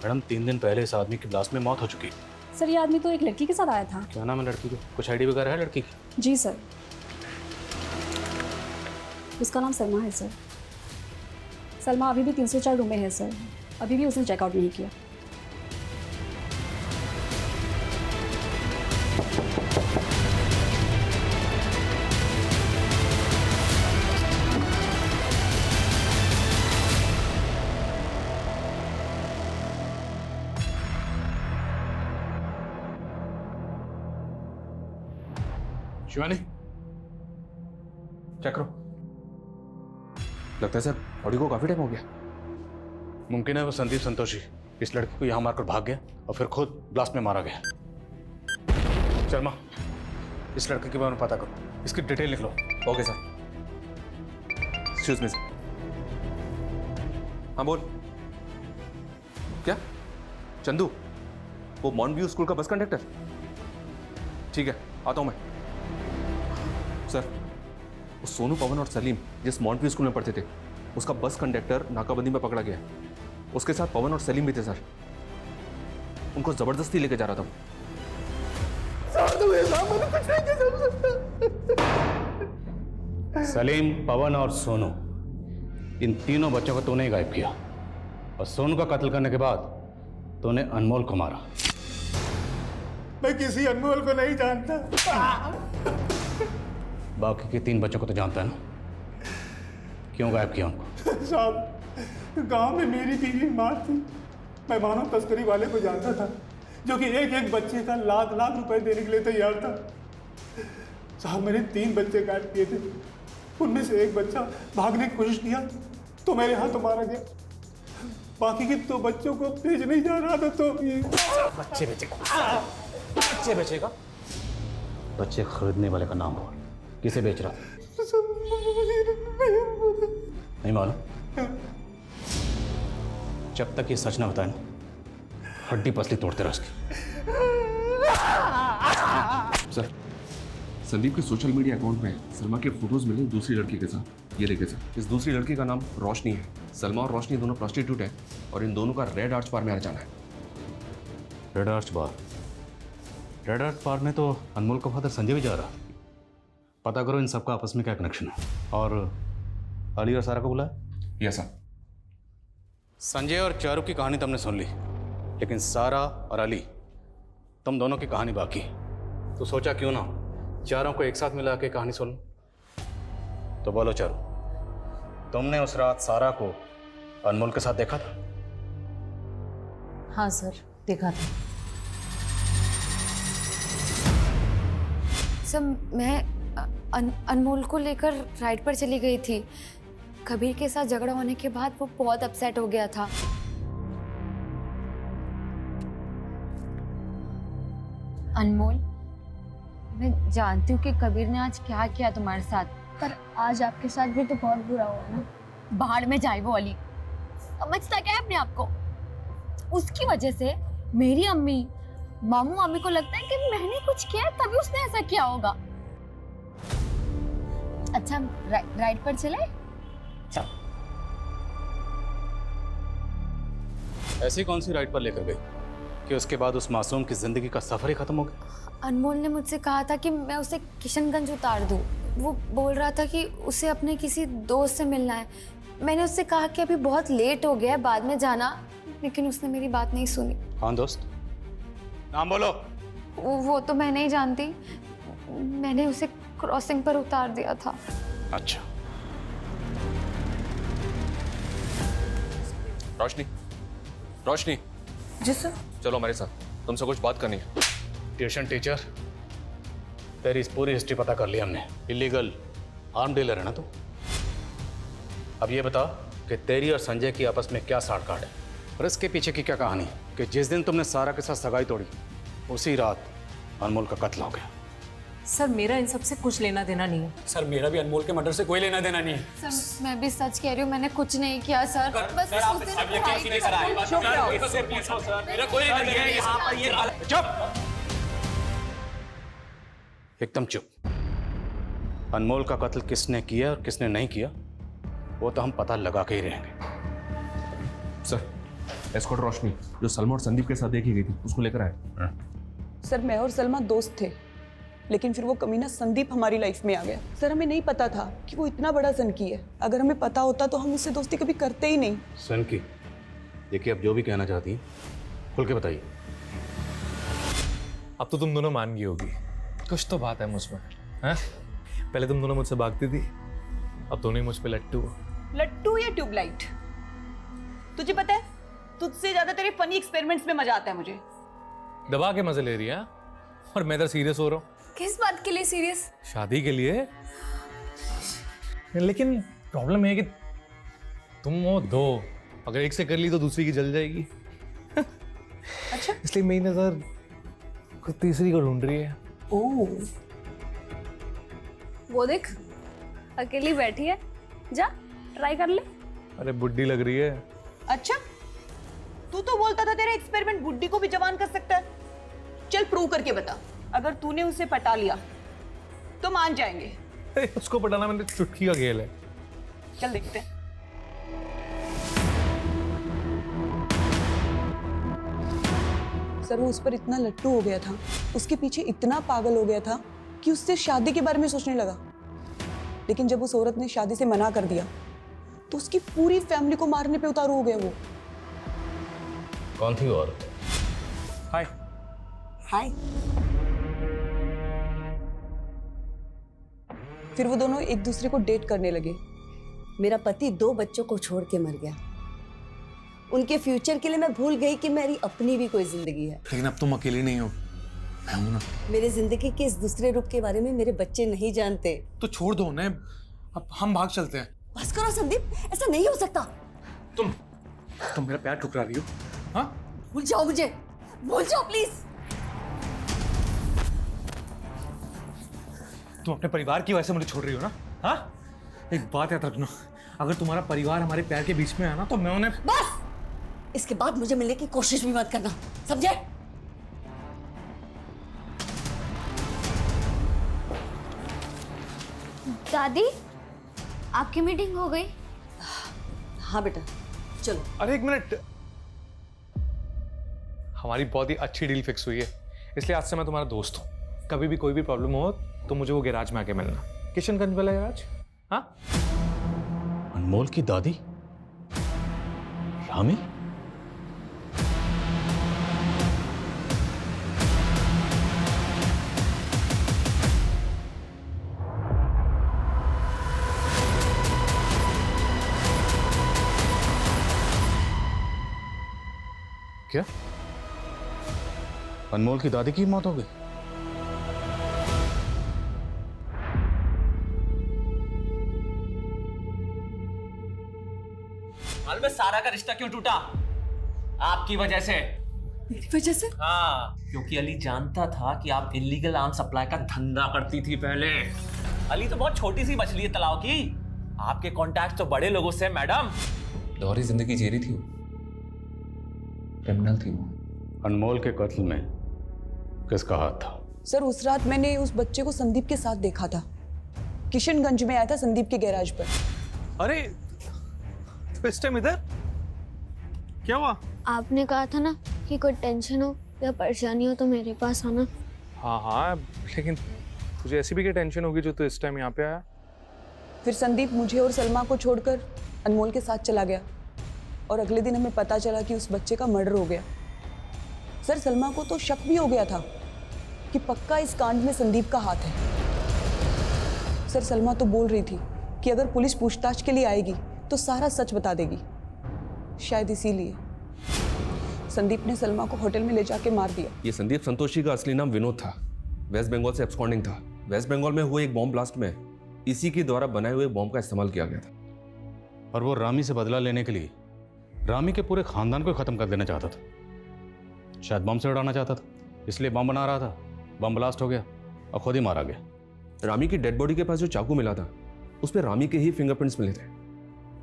मैडम 3 दिन पहले इस आदमी की ब्लास्ट में मौत हो चुकी है। सर ये आदमी तो एक लड़की के साथ आया था। क्या नाम है लड़की को? कुछ आईडी वगैरह है लड़की की? जी सर, उसका नाम सलमा है सर। सलमा अभी भी 304 रूम में है सर, अभी भी उसने चेकआउट नहीं किया। शिवानी चेक करो। लगता है सर बॉडी को काफी टाइम हो गया। मुमकिन है वो संदीप संतोषी इस लड़के को यहाँ मारकर भाग गया और फिर खुद ब्लास्ट में मारा गया। शर्मा, इस लड़के के बारे में पता करो, इसकी डिटेल लिख लो। Okay sir. Excuse me sir. हाँ बोल। क्या? चंदू, वो मॉन्टव्यू स्कूल का बस कंडक्टर? ठीक है, आता हूं मैं। सर, वो सोनू, पवन और सलीम जिस मॉन्टव्यू स्कूल में पढ़ते थे, उसका बस कंडक्टर नाकाबंदी में पकड़ा गया। उसके साथ पवन और सलीम भी थे सर। उनको जबरदस्ती लेके जा रहा था। सलीम, पवन और सोनू, इन तीनों बच्चों को तूने ही गायब किया और सोनू का कत्ल करने के बाद तूने अनमोल को मारा। मैं किसी अनमोल को नहीं जानता। बाकी के 3 बच्चों को तो जानता है ना? क्यों गायब किया उनको? साहब, गांव में मेरी बीवी मां थी। मैं मानव तस्करी वाले को जानता था, जो कि एक एक बच्चे का लाख लाख रुपए देने के लिए तैयार था। साहब, मैंने 3 बच्चे गायब किए थे। उनमें से एक बच्चा भागने की कोशिश किया तो मेरे हाथों मारा गया। बाकी के 2 बच्चों को भेजने ही जा रहा था तो बच्चे बेचेगा? बच्चे बेचेगा? बच्चे खरीदने वाले का नाम बोल। किसे बेच रहा था? नहीं मालूम? जब तक ये सच ना बताए ना, हड्डी पसली तोड़ते रह उसकी। सर, संदीप के सोशल मीडिया अकाउंट में सलमा के फोटोज मिले दूसरी लड़की के साथ। ये देखिए सर, इस दूसरी लड़की का नाम रोशनी है। सलमा और रोशनी दोनों प्रोस्टिट्यूट है और इन दोनों का रेड आर्च बार में आ जाना है। रेड आर्च बार? रेड आर्च बार में तो अनमोल का फादर संजय भी जा रहा। पता करो इन सबका आपस में क्या कनेक्शन है। और अली और सारा को बुलाया? Yes sir. संजय और चारू की कहानी तुमने सुन ली, लेकिन सारा और अली, तुम दोनों की कहानी बाकी। तो सोचा क्यों ना चारों को एक साथ मिला के कहानी सुन। तो बोलो चारू, तुमने उस रात सारा को अनमोल के साथ देखा था? हाँ सर, देखा था। सर, मैं अनमोल को लेकर राइड पर चली गई थी। कबीर के साथ झगड़ा होने के बाद वो बहुत अपसेट हो गया था। अनमोल, मैं जानती हूँ कि कबीर ने आज क्या किया तुम्हारे साथ, पर आज आपके साथ भी तो बहुत बुरा हुआ ना। बाहर में जाए वो अली, समझता क्या है अपने आप को? उसकी वजह से मेरी अम्मी, मामू मामी को लगता है कि मैंने कुछ किया तभी उसने ऐसा किया होगा। अच्छा, राइड पर चले? चलो। ऐसी कौन सी राइड पर लेकर गई कि उसके बाद उस मासूम की जिंदगी का सफर ही खत्म हो गया? अनमोल ने मुझसे कहा था कि मैं उसे किशनगंज उतार दूं। वो बोल रहा था कि उसे अपने किसी दोस्त से मिलना है। मैंने उससे कहा कि अभी बहुत लेट हो गया है, बाद में जाना, लेकिन उसने मेरी बात नहीं सुनी। कौन दोस्त? नाम बोलो। वो तो मैं नहीं जानती। मैंने उसे क्रॉसिंग पर उतार दिया था। अच्छा। रोशनी, रोशनी। जी सर। चलो हमारे साथ, तुमसे कुछ बात करनी है। ट्यूशन टीचर, तेरी इस पूरी हिस्ट्री पता कर ली हमने। इलीगल आर्म डीलर है ना तू? अब ये बता कि तेरी और संजय की आपस में क्या साठ गांठ है और इसके पीछे की क्या कहानी कि जिस दिन तुमने सारा के साथ सगाई तोड़ी, उसी रात अनमोल का कत्ल हो गया। सर, मेरा इन सब से कुछ लेना देना नहीं है। सर, मेरा भी अनमोल के मर्डर से कोई लेना देना नहीं है। सर, मैं भी सच कह रही हूँ, मैंने कुछ नहीं किया सर। बस आप यकीन नहीं कराए। मेरा कोई लेना देना नहीं है। चुप, एकदम चुप। अनमोल का कत्ल किसने किया और किसने नहीं किया, वो तो हम पता लगा के ही रहेंगे। सर, एस्कॉर्ट रोशनी जो सलमा और संदीप के साथ देखी गई थी, उसको लेकर आए। सर, मैं और सलमा दोस्त थे, लेकिन फिर वो कमीना संदीप हमारी लाइफ में आ गया। सर, हमें नहीं पता था कि वो इतना बड़ा सनकी है। अगर हमें पता होता तो हम उससे दोस्ती कभी करते ही नहीं। सनकी? देखिए, अब जो भी कहना चाहती हैं खुल के बताइए। अब तो तुम दोनों मान गई होगी, कुछ तो बात है मुझमें, हैं? पहले तुम दोनों मुझसे भागती थी, अब दोनों ही मुझ पे लट्टू हो। लट्टू या ट्यूबलाइट? तुझे पता है, तुझसे ज्यादा तेरे फनी एक्सपेरिमेंट्स में मजा आता है मुझे। दबा के मजे ले रही है और मैं इधर सीरियस हो रहा हूँ। किस बात के लिए सीरियस? शादी के लिए। लेकिन प्रॉब्लम है कि तुम वो दो, अगर एक से कर ली तो दूसरी की जल जाएगी। अच्छा, इसलिए मेरी नजर कोई तीसरी को ढूंढ रही है। ओह, वो देख अकेली बैठी है, जा ट्राई कर ले। अरे बुड्ढी लग रही है। अच्छा, तू तो बोलता था तेरा एक्सपेरिमेंट बुड्ढी को भी जवान कर सकता है। चल प्रूव करके बता, अगर तूने उसे पटा लिया तो मान जाएंगे। उसको पटाना मैंने चुटकी का खेल है। चल देखते हैं। सर वो उस पर इतना लट्टू हो गया था, उसके पीछे इतना पागल हो गया था कि उससे शादी के बारे में सोचने लगा। लेकिन जब उस औरत ने शादी से मना कर दिया तो उसकी पूरी फैमिली को मारने पे उतारू हो गया वो। कौन थी वो औरत? हाय। हाय। फिर वो दोनों एक दूसरे को डेट करने लगे। मेरा पति 2 बच्चों को छोड़ के मर गया। उनके फ्यूचर के लिए मैं भूल गई कि मेरी अपनी भी कोई जिंदगी है। लेकिन अब तुम अकेली नहीं हो, मैं हूं ना। मेरे जिंदगी के इस दूसरे रूप के बारे में मेरे बच्चे नहीं जानते। तो छोड़ दो उन्हें, अब हम भाग चलते हैं। बस करो संदीप, ऐसा नहीं हो सकता। तुम मेरा पैर ठुकरा रही हो। हाँ, भूल जाओ मुझे, भूल जाओ प्लीज। तुम अपने परिवार की वजह से मुझे छोड़ रही हो ना? हाँ, एक बात याद रखना, अगर तुम्हारा परिवार हमारे पैर के बीच में है ना तो मैं उन्हें। बस, इसके बाद मुझे मिलने की कोशिश भी मत करना, समझे? दादी, आपकी मीटिंग हो गई? हाँ बेटा, चलो। अरे एक मिनट, हमारी बहुत ही अच्छी डील फिक्स हुई है, इसलिए आज से मैं तुम्हारा दोस्त हूँ। कभी भी कोई भी प्रॉब्लम हो तो मुझे वो गैराज में आके मिलना, किशनगंज वाला गैराज। हाँ, अनमोल की दादी रामी? क्या अनमोल की दादी की मौत हो गई? हाल में सारा का रिश्ता क्यों टूटा? आपकी वजह से। मेरी वजह से? हाँ, क्योंकि अली जानता था कि आप इलीगल आर्म सप्लाई का धंधा करती थी पहले। अली तो बहुत छोटी सी मछली है तालाब की, आपके कॉन्टैक्ट तो बड़े लोगों से। मैडम, दोहरी जिंदगी जी रही थी वो, क्रिमिनल थी वो। अनमोल के कत्ल में किसका हाथ था? सर उस रात मैंने उस बच्चे को संदीप के साथ देखा था, किशनगंज में आया था संदीप के गैराज पर। अरे तो इस टाइम इधर क्या हुआ? आपने कहा था ना कि कोई टेंशन हो या परेशानी हो तो मेरे पास आना। हाँ हाँ, लेकिन तुझे ऐसी भी क्या टेंशन होगी जो तू इस टाइम यहाँ पे आया? फिर संदीप मुझे और सलमा को छोड़कर अनमोल के साथ चला गया और अगले दिन हमें पता चला कि उस बच्चे का मर्डर हो गया। सर सलमा को तो शक भी हो गया था कि पक्का इस कांड में संदीप का हाथ है। सर सलमा तो बोल रही थी कि अगर पुलिस पूछताछ के लिए आएगी तो सारा सच बता देगी। शायद इसीलिए संदीप ने सलमा को होटल में ले जाके मार दिया। ये संदीप संतोषी का असली नाम विनोद था, वेस्ट बंगाल से एब्सकॉन्डिंग था। वेस्ट बंगाल में हुए एक बॉम्ब ब्लास्ट में इसी के द्वारा बनाए हुए बॉम्ब का इस्तेमाल किया गया था। और वो रामी से बदला लेने के लिए रामी के पूरे खानदान को खत्म कर देना चाहता था। शायद बम से उड़ाना चाहता था, इसलिए बम बना रहा था। बम ब्लास्ट हो गया और खुद ही मारा गया। रामी की डेड बॉडी के पास जो चाकू मिला था उस पर रामी के ही फिंगरप्रिंट्स मिले थे।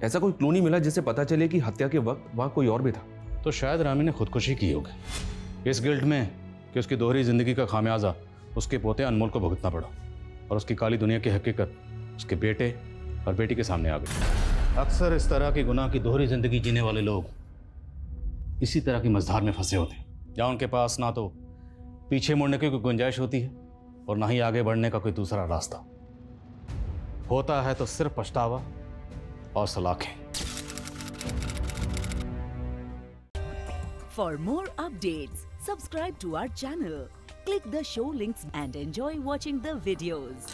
ऐसा कोई क्लू नहीं मिला जिससे पता चले कि हत्या के वक्त वहां कोई और भी था। तो शायद रामी ने खुदकुशी की होगी इस गिल्ट में कि उसकी दोहरी जिंदगी का खामियाजा उसके पोते अनमोल को भुगतना पड़ा और उसकी काली दुनिया की हकीकत उसके बेटे और बेटी के सामने आ गई। अक्सर इस तरह की गुनाह की दोहरी जिंदगी जीने वाले लोग इसी तरह की मझधार में फंसे होते हैं, जहाँ उनके पास ना तो पीछे मुड़ने की कोई गुंजाइश होती है और ना ही आगे बढ़ने का कोई दूसरा रास्ता होता है। तो सिर्फ पछतावा और सलाखें। For more updates, subscribe to our channel, click the show links and enjoy watching the videos.